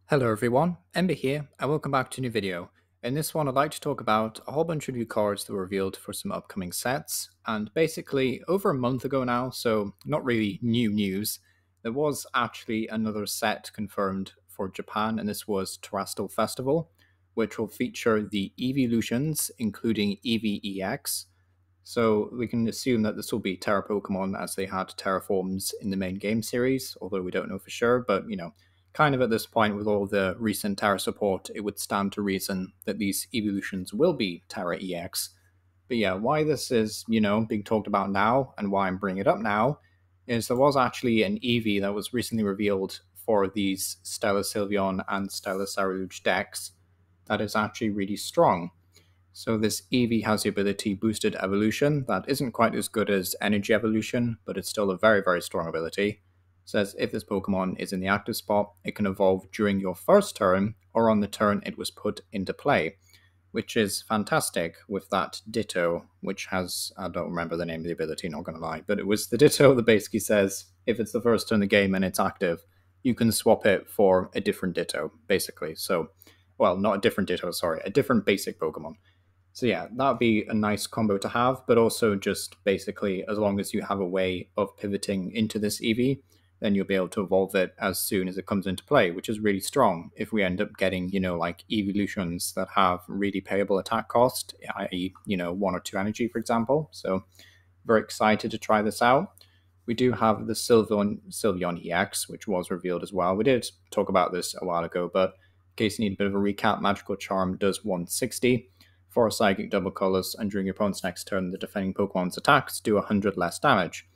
Hello everyone, Ember here, and welcome back to a new video. In this one I'd like to talk about a whole bunch of new cards that were revealed for some upcoming sets, and basically over a month ago now, so not really new news, there was actually another set confirmed for Japan, and this was Terrestrial Festival, which will feature the Eeveelutions, including Eevee EX. So we can assume that this will be Terra Pokemon as they had Terra forms in the main game series, although we don't know for sure, but kind of at this point with all the recent Terra support, it would stand to reason that these evolutions will be Terra EX. But yeah, why this is, being talked about now and why I'm bringing it up now is there was actually an Eevee that was recently revealed for these Stella Sylveon and Stella Saryuge decks that is actually really strong. So this Eevee has the ability Boosted Evolution that isn't quite as good as Energy Evolution, but it's still a very, very strong ability. It says if this Pokemon is in the active spot, it can evolve during your first turn or on the turn it was put into play, which is fantastic with that Ditto, which has, I don't remember the name of the ability, not going to lie, but it was the Ditto that basically says if it's the first turn of the game and it's active, you can swap it for a different Ditto, basically. So, well, not a different Ditto, sorry, a different basic Pokemon. So yeah, that would be a nice combo to have, but also just basically as long as you have a way of pivoting into this Eevee, then you'll be able to evolve it as soon as it comes into play, which is really strong if we end up getting, like evolutions that have really payable attack cost, i.e., 1 or 2 energy, for example. So very excited to try this out. We do have the Sylveon EX, which was revealed as well. We did talk about this a while ago, but in case you need a bit of a recap, Magical Charm does 160 for a Psychic Double Colors, and during your opponent's next turn, the defending Pokemon's attacks do 100 less damage,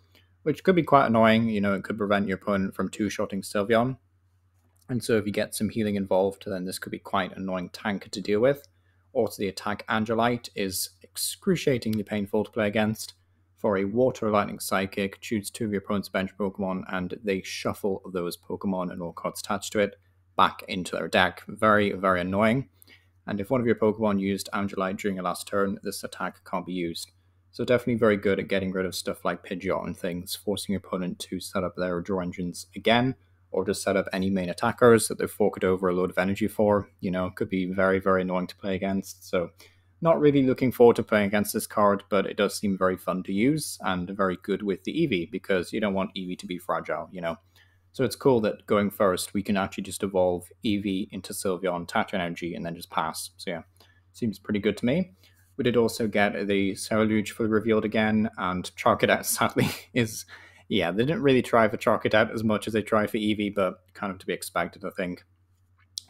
which could be quite annoying. It could prevent your opponent from two-shotting Sylveon, and so if you get some healing involved, then this could be quite an annoying tank to deal with. Also, the attack Angelite is excruciatingly painful to play against. For a Water Lightning Psychic, choose 2 of your opponent's bench Pokemon, and they shuffle those Pokemon and all cards attached to it back into their deck. Very, very annoying. And if one of your Pokemon used Angelite during your last turn, this attack can't be used. So definitely very good at getting rid of stuff like Pidgeot and things, forcing your opponent to set up their draw engines again, or just set up any main attackers that they've forked over a load of energy for. Could be very, very annoying to play against. So not really looking forward to playing against this card, but it does seem very fun to use and very good with the Eevee, because you don't want Eevee to be fragile, So it's cool that going first, we can actually just evolve Eevee into Sylveon, attach energy, and then just pass. So yeah, seems pretty good to me. We did also get the Saryuge fully revealed again, and Charcadet sadly is, yeah, they didn't really try for Charcadet as much as they tried for Eevee, but kind of to be expected, I think.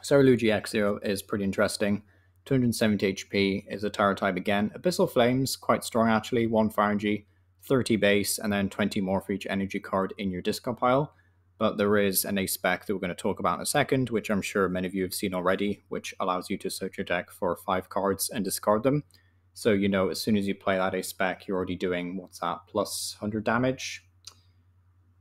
Saryuge X0 is pretty interesting. 270 HP is a Terra type again. Abyssal Flames, quite strong actually, 1 fire energy, 30 base, and then 20 more for each energy card in your discard pile. But there is an Ace Spec that we're going to talk about in a second, which I'm sure many of you have seen already, which allows you to search your deck for 5 cards and discard them. So, as soon as you play that Ace Spec, you're already doing, what's that, plus 100 damage?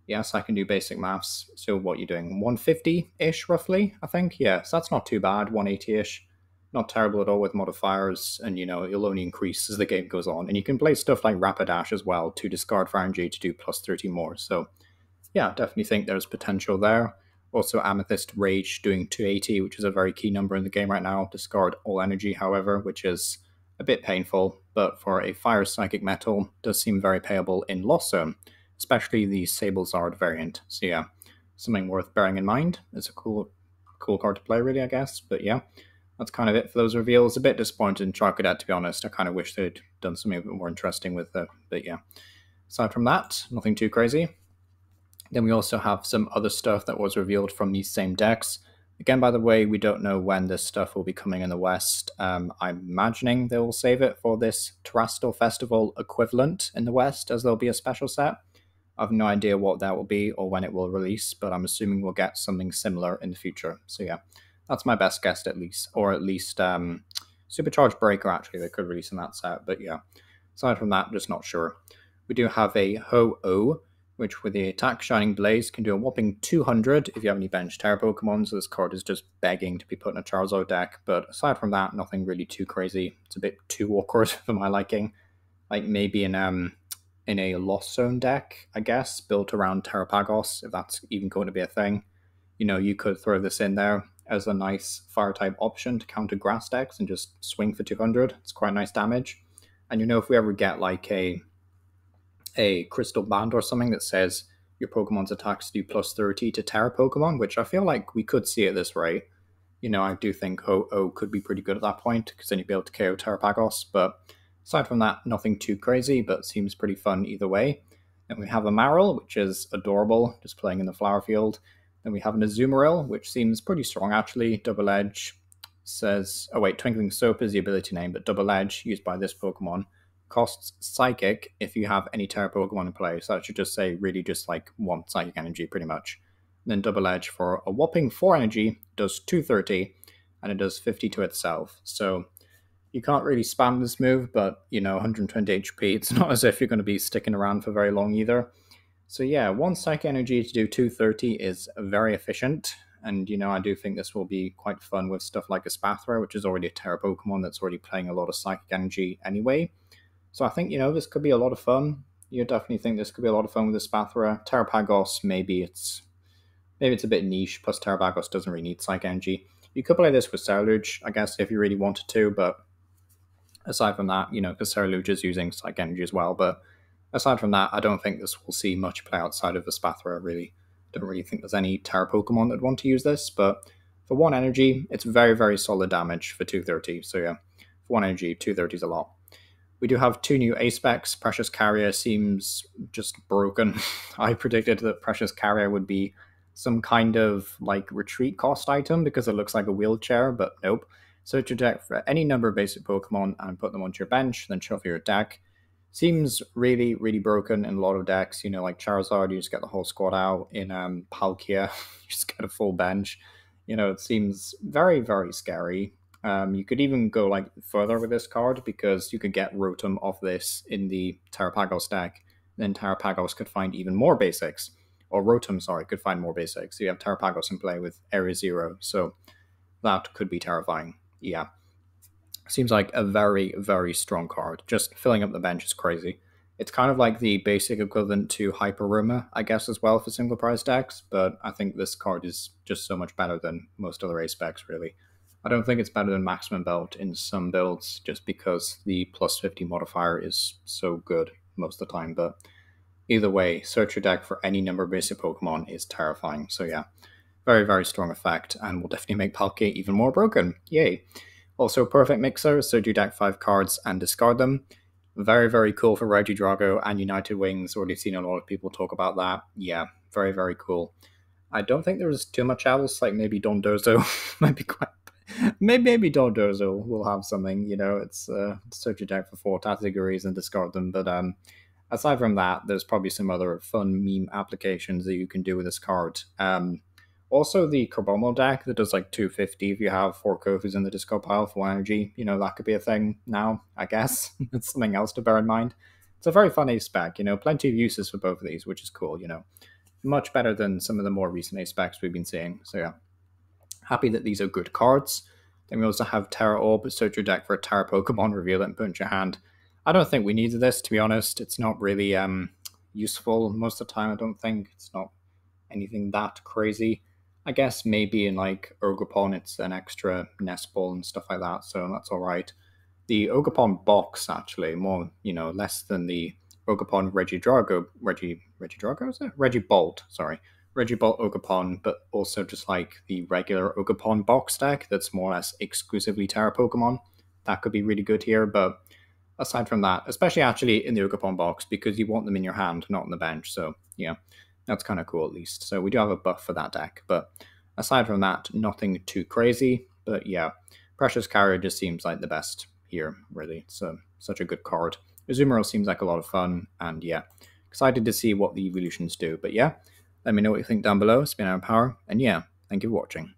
Yes, I can do basic maths. So what you're doing, 150-ish roughly, I think? Yeah, so that's not too bad, 180-ish. Not terrible at all with modifiers, and it'll only increase as the game goes on. And you can play stuff like Rapidash as well to discard Fire Energy to do plus 30 more. So yeah, definitely think there's potential there. Also, Amethyst Rage doing 280, which is a very key number in the game right now. Discard all energy, however, which is a bit painful, but for a Fire Psychic Metal, does seem very payable in Lost Zone, especially the Sablezard variant. So yeah, something worth bearing in mind. It's a cool card to play, really, I guess. But yeah, that's kind of it for those reveals. A bit disappointed in Charcadet, to be honest. I kind of wish they'd done something a bit more interesting with it. But yeah, aside from that, nothing too crazy. Then we also have some other stuff that was revealed from these same decks. Again, by the way, we don't know when this stuff will be coming in the West. I'm imagining they will save it for this Terrestrial Festival equivalent in the West, as there'll be a special set. I have no idea what that will be or when it will release, but I'm assuming we'll get something similar in the future. So yeah, that's my best guess at least. Or at least Supercharged Breaker, actually, they could release in that set. But yeah, aside from that, just not sure. We do have a Ho-Oh, which with the attack Shining Blaze can do a whopping 200 if you have any bench Terra Pokemon, so this card is just begging to be put in a Charizard deck. But aside from that, nothing really too crazy. It's a bit too awkward for my liking. Like maybe in a Lost Zone deck, I guess, built around Terrapagos, if that's even going to be a thing. You could throw this in there. as a nice fire type option to counter grass decks and just swing for 200. It's quite nice damage. And if we ever get like a crystal band or something that says your Pokemon's attacks do plus 30 to Terra Pokemon, which I feel like we could see it this rate. I do think Ho-Oh could be pretty good at that point, because then you'd be able to KO Terrapagos, but aside from that, nothing too crazy, but seems pretty fun either way. Then we have a Marill, which is adorable, just playing in the flower field. Then we have an Azumarill, which seems pretty strong actually. Double Edge says, oh wait, Twinkling Soap is the ability name, but Double Edge, used by this Pokemon, costs Psychic if you have any Terra Pokemon in play, so that should just say really just like one Psychic Energy pretty much. Then Double Edge for a whopping 4 energy does 230, and it does 50 to itself. So you can't really spam this move, but 120 HP, it's not as if you're going to be sticking around for very long either. So yeah, 1 Psychic Energy to do 230 is very efficient, and I do think this will be quite fun with stuff like a Spathra, which is already a Terra Pokemon that's already playing a lot of Psychic Energy anyway. So I think, this could be a lot of fun. You definitely think this could be a lot of fun with the Spathra. Terrapagos, maybe it's a bit niche, plus Terrapagos doesn't really need Psychic Energy. You could play this with Ceruledge, I guess, if you really wanted to, but aside from that, because Ceruledge is using Psychic Energy as well, but aside from that, I don't think this will see much play outside of the Spathra, really. Don't really think there's any Terra Pokemon that want to use this, but for 1 energy, it's very, very solid damage for 230, so yeah, for 1 energy, 230 is a lot. We do have 2 new Ace Specs. Precious Carrier seems just broken. I predicted that Precious Carrier would be some kind of like retreat cost item because it looks like a wheelchair, but nope. Search your deck for any number of basic Pokemon and put them onto your bench, then shuffle your deck. Seems really, really broken in a lot of decks. Like Charizard, you just get the whole squad out. In Palkia, you just get a full bench. It seems very, very scary. You could even go like further with this card because you could get Rotom off this in the Terrapagos deck. Then Terrapagos could find even more basics. Or Rotom, sorry, could find more basics. So you have Terrapagos in play with Area 0. So that could be terrifying. Yeah. Seems like a very, very strong card. Just filling up the bench is crazy. It's kind of like the basic equivalent to Hyper Roma, I guess, as well for single price decks. But I think this card is just so much better than most other Ace Specs, really. I don't think it's better than Maximum Belt in some builds, just because the plus 50 modifier is so good most of the time, but either way, search your deck for any number of basic Pokemon is terrifying, so yeah, very, very strong effect, and will definitely make Palkia even more broken, yay. Also, Perfect Mixer, search your deck 5 cards and discard them. Very, very cool for Regidrago and United Wings, already seen a lot of people talk about that, yeah, very, very cool. I don't think there's too much else, like maybe Dondozo might be quite... Maybe Dondozo will have something, it's search your deck for 4 categories and discard them, but aside from that, there's probably some other fun meme applications that you can do with this card. Also, the Carbomel deck that does like 250 if you have 4 Kofus in the discard pile for 1 energy, that could be a thing now, I guess. It's something else to bear in mind. It's a very fun Ace Spec, plenty of uses for both of these, which is cool, Much better than some of the more recent Ace Specs we've been seeing, so yeah. Happy that these are good cards. Then we also have Terra Orb, search your deck for a Terra Pokemon, reveal it and put it in your hand. I don't think we needed this, to be honest. It's not really useful most of the time, I don't think. It's not anything that crazy. I guess maybe in like Ogerpon it's an extra nest ball and stuff like that, so that's alright. The Ogerpon box, actually, more, less than the Ogerpon Regidrago, is it? Regibolt, sorry. Regibolt Ogerpon, but also just like the regular Ogerpon box deck that's more or less exclusively Terra Pokemon. That could be really good here, but aside from that, especially actually in the Ogerpon box, because you want them in your hand, not on the bench, so yeah, that's kind of cool at least. So we do have a buff for that deck, but aside from that, nothing too crazy, but yeah, Precious Carrier just seems like the best here, really. It's such a good card. Azumarill seems like a lot of fun, and yeah, excited to see what the evolutions do, but yeah, let me know what you think down below. It's been Aaron Power, and yeah, thank you for watching.